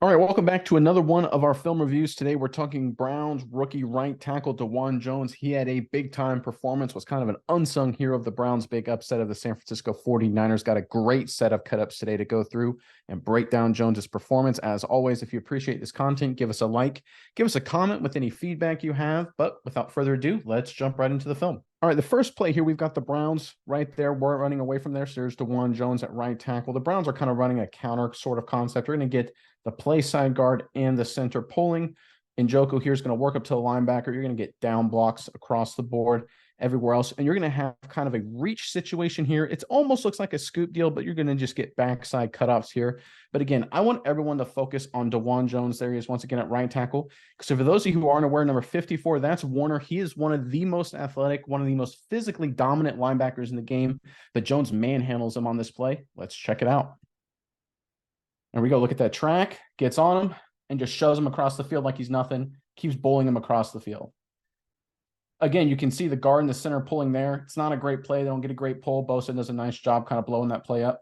All right, welcome back to another one of our film reviews. Today we're talking Browns rookie right tackle Dawand Jones. He had a big-time performance, was kind of an unsung hero of the Browns' big upset of the San Francisco 49ers. Got a great set of cut-ups today to go through and break down Jones's performance. As always, if you appreciate this content, give us a like, give us a comment with any feedback you have. But without further ado, let's jump right into the film. All right, the first play here, we've got the Browns right there. We're running away from there. So there's Dawand Jones at right tackle. The Browns are kind of running a counter sort of concept. We're going to get the play side guard and the center pulling. Njoku here is going to work up to the linebacker. You're going to get down blocks across the board, everywhere else. And you're going to have kind of a reach situation here. It almost looks like a scoop deal, but you're going to just get backside cutoffs here. But again, I want everyone to focus on Dawand Jones. There he is once again at right tackle. So for those of you who aren't aware, number 54, that's Warner. He is one of the most athletic, one of the most physically dominant linebackers in the game. But Jones manhandles him on this play. Let's check it out. There we go. Look at that track. Gets on him and just shoves him across the field like he's nothing. Keeps bowling him across the field. Again, you can see the guard in the center pulling there. It's not a great play. They don't get a great pull. Bosa does a nice job kind of blowing that play up.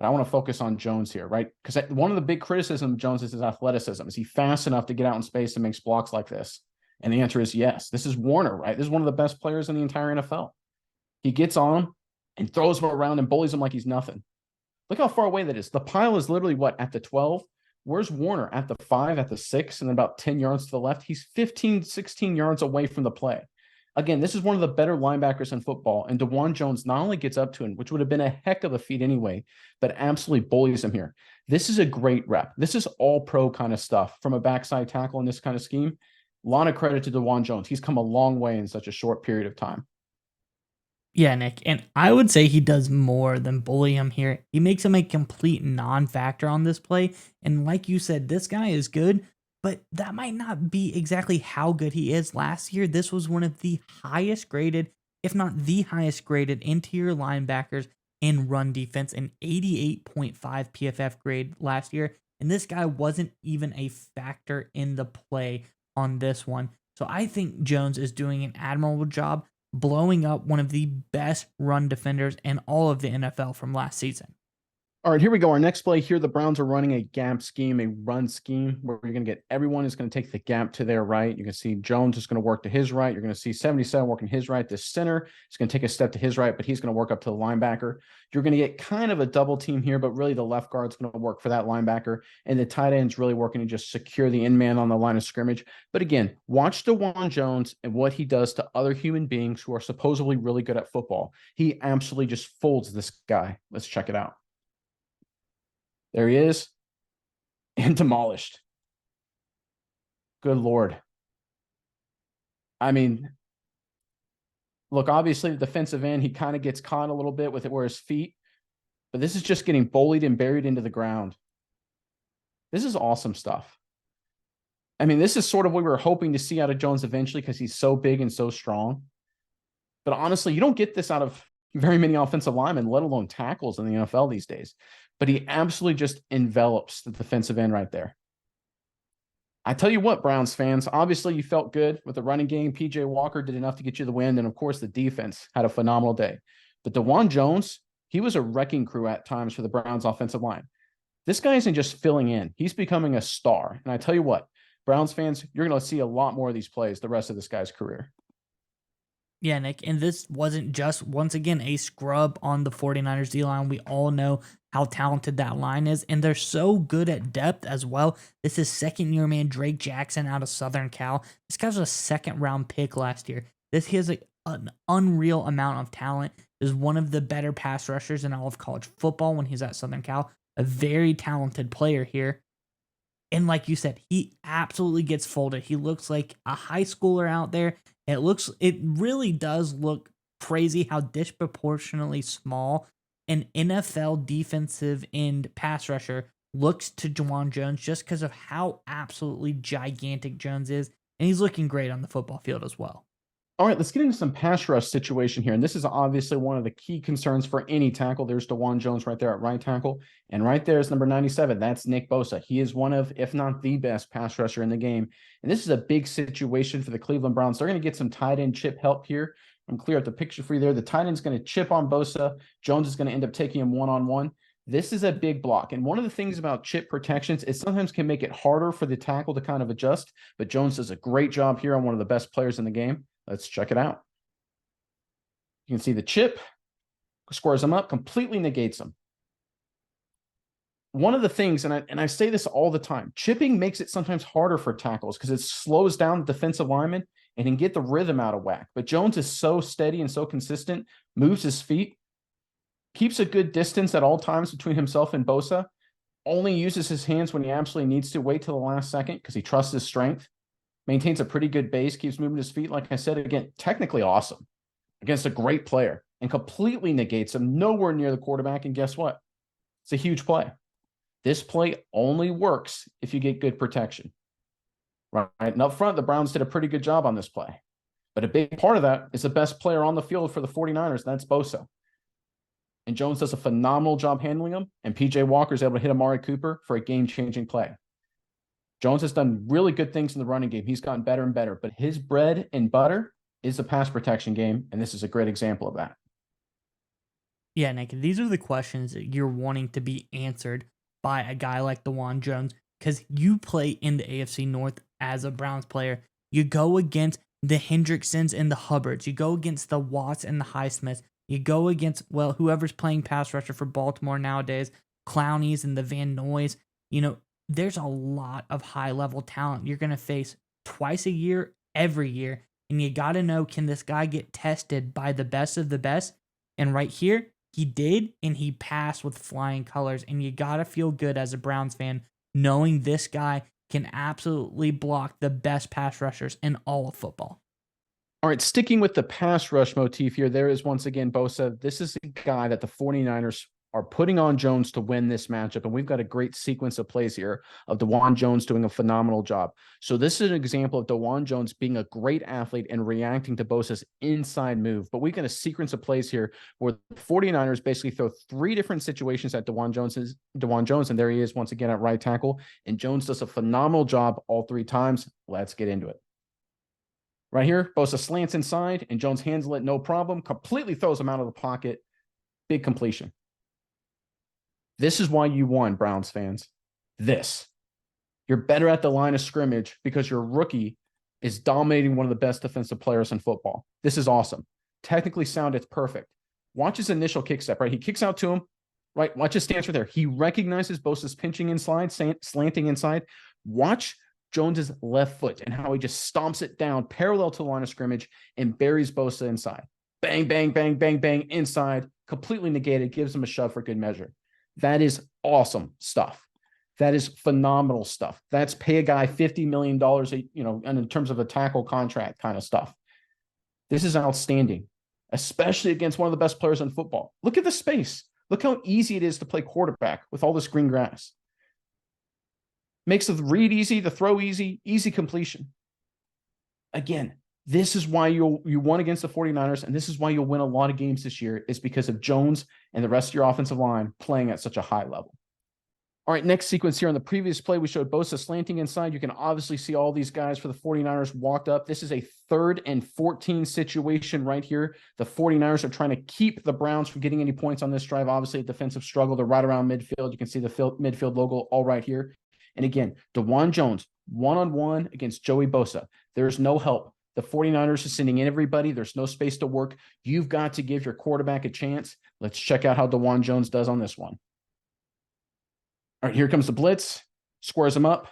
But I want to focus on Jones here, right? Because one of the big criticisms of Jones is his athleticism. Is he fast enough to get out in space and makes blocks like this? And the answer is yes. This is Warner, right? This is one of the best players in the entire NFL. He gets on him and throws him around and bullies him like he's nothing. Look how far away that is. The pile is literally what, at the 12? Where's Warner? At the 5, at the 6, and then about 10 yards to the left. He's 15, 16 yards away from the play. Again, this is one of the better linebackers in football, and Dawand Jones not only gets up to him, which would have been a heck of a feat anyway, but absolutely bullies him here. This is a great rep. This is all pro kind of stuff from a backside tackle in this kind of scheme. A lot of credit to Dawand Jones. He's come a long way in such a short period of time. Yeah, Nick, and I would say he does more than bully him here. He makes him a complete non-factor on this play, and like you said, this guy is good, but that might not be exactly how good he is. Last year, this was one of the highest graded, if not the highest graded interior linebackers in run defense, an 88.5 PFF grade last year, and this guy wasn't even a factor in the play on this one. So I think Jones is doing an admirable job blowing up one of the best run defenders in all of the NFL from last season. All right, here we go. Our next play here, the Browns are running a gap scheme, a run scheme, where you're going to get everyone is going to take the gap to their right. You can see Jones is going to work to his right. You're going to see 77 working his right. The center is going to take a step to his right, but he's going to work up to the linebacker. You're going to get kind of a double team here, but really the left guard's going to work for that linebacker, and the tight end's really working to just secure the in man on the line of scrimmage. But again, watch Dawand Jones and what he does to other human beings who are supposedly really good at football. He absolutely just folds this guy. Let's check it out. There he is, and demolished. Good Lord. I mean, look, obviously the defensive end, he kind of gets caught a little bit with it where his feet, but this is just getting bullied and buried into the ground. This is awesome stuff. I mean, this is sort of what we were hoping to see out of Jones eventually because he's so big and so strong. But honestly, you don't get this out of very many offensive linemen, let alone tackles in the NFL these days. But he absolutely just envelops the defensive end right there. I tell you what, Browns fans, obviously you felt good with the running game. PJ Walker did enough to get you the win. And of course, the defense had a phenomenal day. But Dawand Jones, he was a wrecking crew at times for the Browns offensive line. This guy isn't just filling in. He's becoming a star. And I tell you what, Browns fans, you're going to see a lot more of these plays the rest of this guy's career. Yeah, Nick, and this wasn't just, once again, a scrub on the 49ers D-line. We all know how talented that line is, and they're so good at depth as well. This is second-year man Drake Jackson out of Southern Cal. This guy was a second-round pick last year. He has an unreal amount of talent. Is one of the better pass rushers in all of college football when he's at Southern Cal. A very talented player here. And like you said, he absolutely gets folded. He looks like a high schooler out there. It really does look crazy how disproportionately small an NFL defensive end pass rusher looks to Dawand Jones just because of how absolutely gigantic Jones is. And he's looking great on the football field as well. All right, let's get into some pass rush situation here. And this is obviously one of the key concerns for any tackle. There's Dawand Jones right there at right tackle. And right there is number 97. That's Nick Bosa. He is one of, if not the best pass rusher in the game. And this is a big situation for the Cleveland Browns. They're going to get some tight end chip help here. I'm clear up the picture for you there. The tight end's going to chip on Bosa. Jones is going to end up taking him one-on-one. This is a big block. And one of the things about chip protections, it sometimes can make it harder for the tackle to kind of adjust. But Jones does a great job here on one of the best players in the game. Let's check it out. You can see the chip squares him up, completely negates him. One of the things, and I say this all the time, chipping makes it sometimes harder for tackles because it slows down the defensive lineman and can get the rhythm out of whack. But Jones is so steady and so consistent, moves his feet, keeps a good distance at all times between himself and Bosa, only uses his hands when he absolutely needs to, wait till the last second because he trusts his strength, maintains a pretty good base, keeps moving his feet. Like I said, again, technically awesome against a great player and completely negates him nowhere near the quarterback. And guess what? It's a huge play. This play only works if you get good protection. Right? And up front, the Browns did a pretty good job on this play. But a big part of that is the best player on the field for the 49ers, and that's Bosa. And Jones does a phenomenal job handling him, and P.J. Walker is able to hit Amari Cooper for a game-changing play. Jones has done really good things in the running game. He's gotten better and better, but his bread and butter is the pass protection game, and this is a great example of that. Yeah, Nick, these are the questions that you're wanting to be answered by a guy like Dawand Jones, because you play in the AFC North as a Browns player. You go against the Hendricksons and the Hubbards. You go against the Watts and the Highsmiths. You go against, well, whoever's playing pass rusher for Baltimore nowadays, Clownies and the Van Noys. There's a lot of high-level talent you're going to face twice a year, every year, and you got to know, can this guy get tested by the best of the best? And right here, he did, and he passed with flying colors. And you got to feel good as a Browns fan knowing this guy can absolutely block the best pass rushers in all of football. All right, sticking with the pass rush motif here, there is once again Bosa. This is a guy that the 49ers are putting on Jones to win this matchup, and we've got a great sequence of plays here of Dawand Jones doing a phenomenal job. So this is an example of Dawand Jones being a great athlete and reacting to Bosa's inside move. But we've got a sequence of plays here where the 49ers basically throw three different situations at Dawand Jones, and there he is once again at right tackle. And Jones does a phenomenal job all three times. Let's get into it. Right here, Bosa slants inside, and Jones handles it no problem, completely throws him out of the pocket. Big completion. This is why you won, Browns fans. You're better at the line of scrimmage because your rookie is dominating one of the best defensive players in football. This is awesome. Technically sound, it's perfect. Watch his initial kick step, right? He kicks out to him, right? Watch his stance right there. He recognizes Bosa's pinching inside, slanting inside. Watch Jones's left foot and how he just stomps it down parallel to the line of scrimmage and buries Bosa inside. Bang, bang, bang, bang, bang, inside, completely negated, gives him a shove for good measure. That is awesome stuff. That is phenomenal stuff. That's pay a guy $50 million, and in terms of a tackle contract kind of stuff. This is outstanding, especially against one of the best players in football. Look at the space. Look how easy it is to play quarterback with all this green grass. Makes the read easy, the throw easy, easy completion. Again, this is why you won against the 49ers, and this is why you'll win a lot of games this year, is because of Jones and the rest of your offensive line playing at such a high level. All right, next sequence here. On the previous play, we showed Bosa slanting inside. You can obviously see all these guys for the 49ers walked up. This is a 3rd and 14 situation right here. The 49ers are trying to keep the Browns from getting any points on this drive. Obviously, a defensive struggle. They're right around midfield. You can see the midfield logo all right here. And again, Dawand Jones, one-on-one against Joey Bosa. There's no help. The 49ers are sending in everybody. There's no space to work. You've got to give your quarterback a chance. Let's check out how Dawand Jones does on this one. All right, here comes the blitz. Squares him up.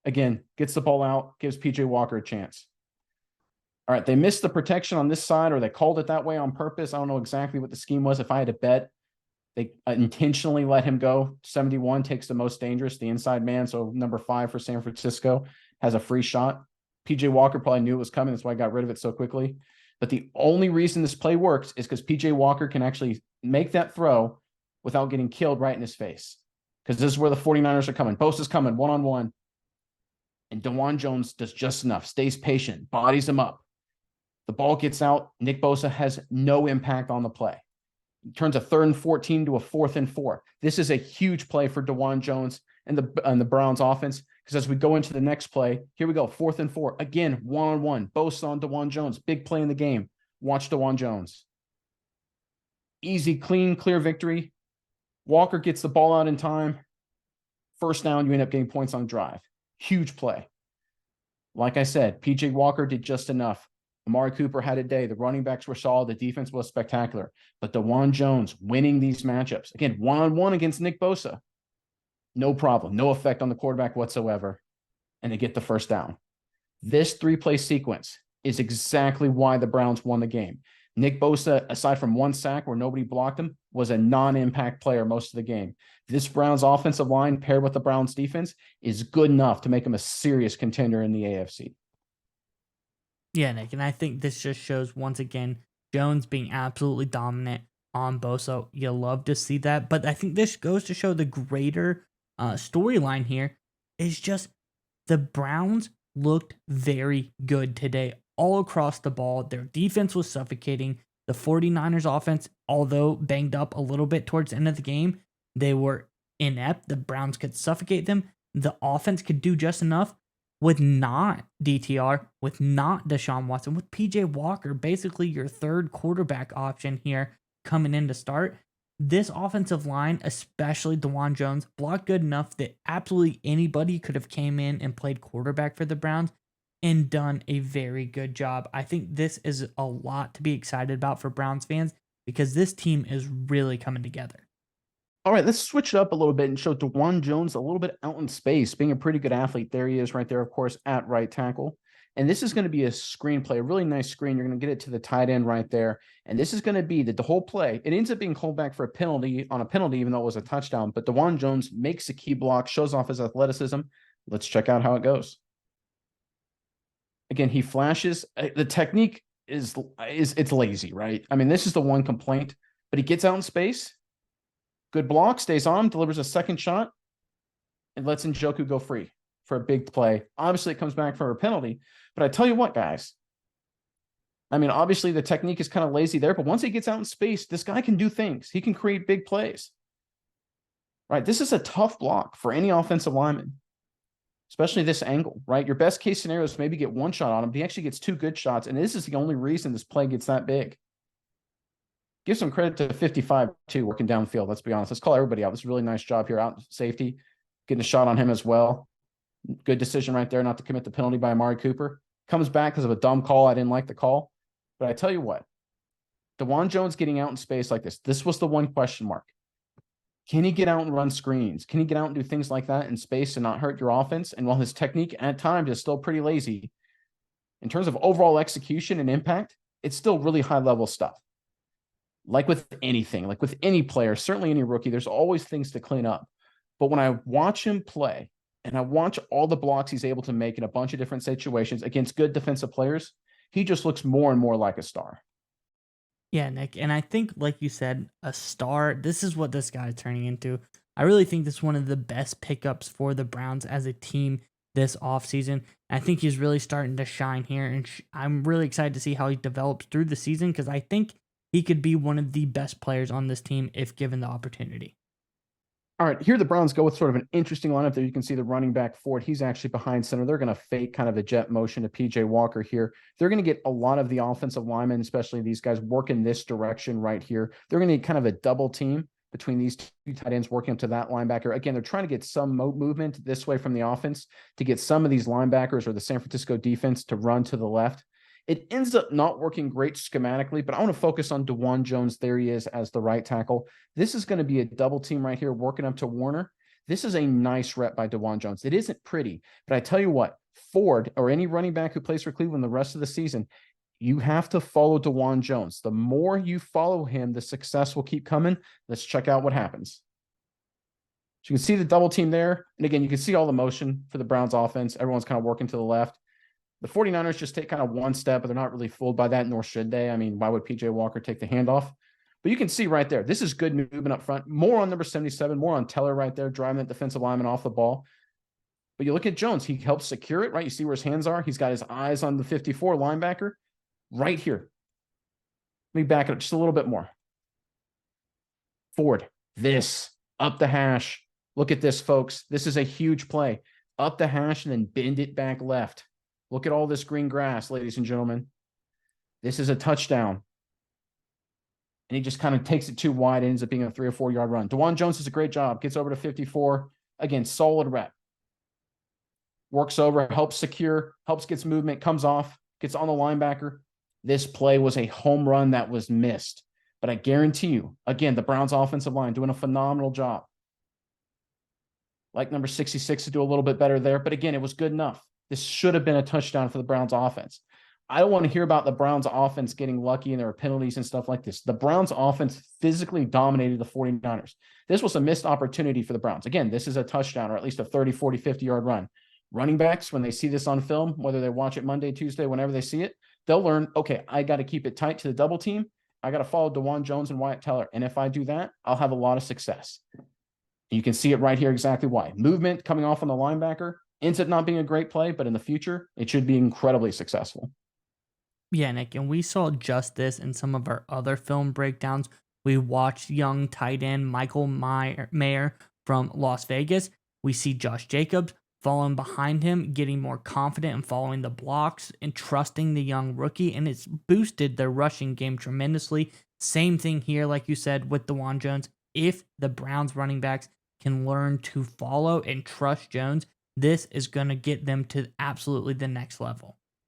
Again, gets the ball out, gives P.J. Walker a chance. All right, they missed the protection on this side, or they called it that way on purpose. I don't know exactly what the scheme was. If I had to bet, they intentionally let him go. 71 takes the most dangerous, the inside man. So number 5 for San Francisco has a free shot. P.J. Walker probably knew it was coming. That's why I got rid of it so quickly. But the only reason this play works is because P.J. Walker can actually make that throw without getting killed right in his face. Because this is where the 49ers are coming. Bosa's coming one-on-one. And Dawand Jones does just enough. Stays patient. Bodies him up. The ball gets out. Nick Bosa has no impact on the play. Turns a 3rd and 14 to a 4th and 4. This is a huge play for Dawand Jones and the Browns offense. Because as we go into the next play, here we go, 4th and 4. Again, one-on-one. Bosa on Dawand Jones. Big play in the game. Watch Dawand Jones. Easy, clean, clear victory. Walker gets the ball out in time. First down, you end up getting points on drive. Huge play. Like I said, PJ Walker did just enough. Amari Cooper had a day. The running backs were solid. The defense was spectacular. But Dawand Jones winning these matchups, again, one-on-one against Nick Bosa, no problem. No effect on the quarterback whatsoever. And they get the first down. This three-play sequence is exactly why the Browns won the game. Nick Bosa, aside from one sack where nobody blocked him, was a non-impact player most of the game. This Browns offensive line paired with the Browns defense is good enough to make them a serious contender in the AFC. Yeah, Nick, and I think this just shows once again Jones being absolutely dominant on Bosa. You love to see that, but I think this goes to show the greater storyline here is just the Browns looked very good today all across the ball. Their defense was suffocating. The 49ers offense, although banged up a little bit towards the end of the game, they were inept. The Browns could suffocate them. The offense could do just enough with not DTR, with not Deshaun Watson, with PJ Walker, basically your third quarterback option here coming in to start. This offensive line, especially Dawand Jones, blocked good enough that absolutely anybody could have came in and played quarterback for the Browns and done a very good job. I think this is a lot to be excited about for Browns fans because this team is really coming together. All right, let's switch it up a little bit and show Dawand Jones a little bit out in space, being a pretty good athlete. There he is right there, of course, at right tackle. And this is going to be a screenplay, a really nice screen. You're going to get it to the tight end right there. And this is going to be the whole play. It ends up being called back for a penalty, even though it was a touchdown. But Dawand Jones makes a key block, shows off his athleticism. Let's check out how it goes. Again, he flashes. The technique is it's lazy, right? I mean, this is the one complaint, but he gets out in space. Good block, stays on, delivers a second shot, and lets Njoku go free for a big play. Obviously, it comes back for a penalty, but I tell you what, guys. I mean, obviously, the technique is kind of lazy there, but once he gets out in space, this guy can do things. He can create big plays. Right? This is a tough block for any offensive lineman, especially this angle, right? Your best case scenario is maybe get one shot on him, but he actually gets two good shots, and this is the only reason this play gets that big. Give some credit to 55 too, working downfield. Let's be honest. Let's call everybody out. This is a really nice job here out in safety, getting a shot on him as well. Good decision right there not to commit the penalty by Amari Cooper. Comes back because of a dumb call. I didn't like the call. But I tell you what, Dawand Jones getting out in space like this was the one question mark. Can he get out and run screens? Can he get out and do things like that in space and not hurt your offense? And while his technique at times is still pretty lazy, in terms of overall execution and impact, it's still really high-level stuff. Like with anything, like with any player, certainly any rookie, there's always things to clean up. But when I watch him play and I watch all the blocks he's able to make in a bunch of different situations against good defensive players, he just looks more and more like a star. Yeah, Nick. And I think, like you said, a star, this is what this guy is turning into. I really think this is one of the best pickups for the Browns as a team this offseason. I think he's really starting to shine here. And I'm really excited to see how he develops through the season because I think he could be one of the best players on this team if given the opportunity. All right, here the Browns go with sort of an interesting lineup there. You can see the running back Ford. He's actually behind center. They're going to fake kind of a jet motion to PJ Walker here. They're going to get a lot of the offensive linemen, especially these guys, working this direction right here. They're going to get kind of a double team between these two tight ends working up to that linebacker. Again, they're trying to get some movement this way from the offense to get some of these linebackers or the San Francisco defense to run to the left. It ends up not working great schematically, but I want to focus on Dawand Jones. There he is as the right tackle. This is going to be a double team right here working up to Warner. This is a nice rep by Dawand Jones. It isn't pretty, but I tell you what, Ford or any running back who plays for Cleveland the rest of the season, you have to follow Dawand Jones. The more you follow him, the success will keep coming. Let's check out what happens. So you can see the double team there. And again, you can see all the motion for the Browns offense. Everyone's kind of working to the left. The 49ers just take kind of one step, but they're not really fooled by that, nor should they. I mean, why would PJ Walker take the handoff? But you can see right there, this is good movement up front. More on number 77, more on Teller right there, driving that defensive lineman off the ball. But you look at Jones, he helps secure it, right? You see where his hands are. He's got his eyes on the 54 linebacker right here. Let me back it up just a little bit more. Ford, this, up the hash. Look at this, folks. This is a huge play. Up the hash and then bend it back left. Look at all this green grass, ladies and gentlemen. This is a touchdown. and he just kind of takes it too wide. It ends up being a 3 or 4 yard run. Dawand Jones does a great job, gets over to 54. Again, solid rep. Works over, helps secure, helps gets movement, comes off, gets on the linebacker. This play was a home run that was missed. But I guarantee you, again, the Browns offensive line doing a phenomenal job. Like number 66 to do a little bit better there. But again, it was good enough. This should have been a touchdown for the Browns offense. I don't want to hear about the Browns offense getting lucky and there were penalties and stuff like this. The Browns offense physically dominated the 49ers. This was a missed opportunity for the Browns. Again, this is a touchdown or at least a 30, 40, 50-yard run. Running backs, when they see this on film, whether they watch it Monday, Tuesday, whenever they see it, they'll learn, okay, I got to keep it tight to the double team. I got to follow Dawand Jones and Wyatt Teller. And if I do that, I'll have a lot of success. You can see it right here exactly why. Movement coming off on the linebacker ends up not being a great play, but in the future, it should be incredibly successful. Yeah, Nick, and we saw just this in some of our other film breakdowns. We watched young tight end Michael Mayer from Las Vegas. We see Josh Jacobs following behind him, getting more confident and following the blocks and trusting the young rookie, and it's boosted their rushing game tremendously. Same thing here, like you said, with Dawand Jones. If the Browns running backs can learn to follow and trust Jones, this is going to get them to absolutely the next level.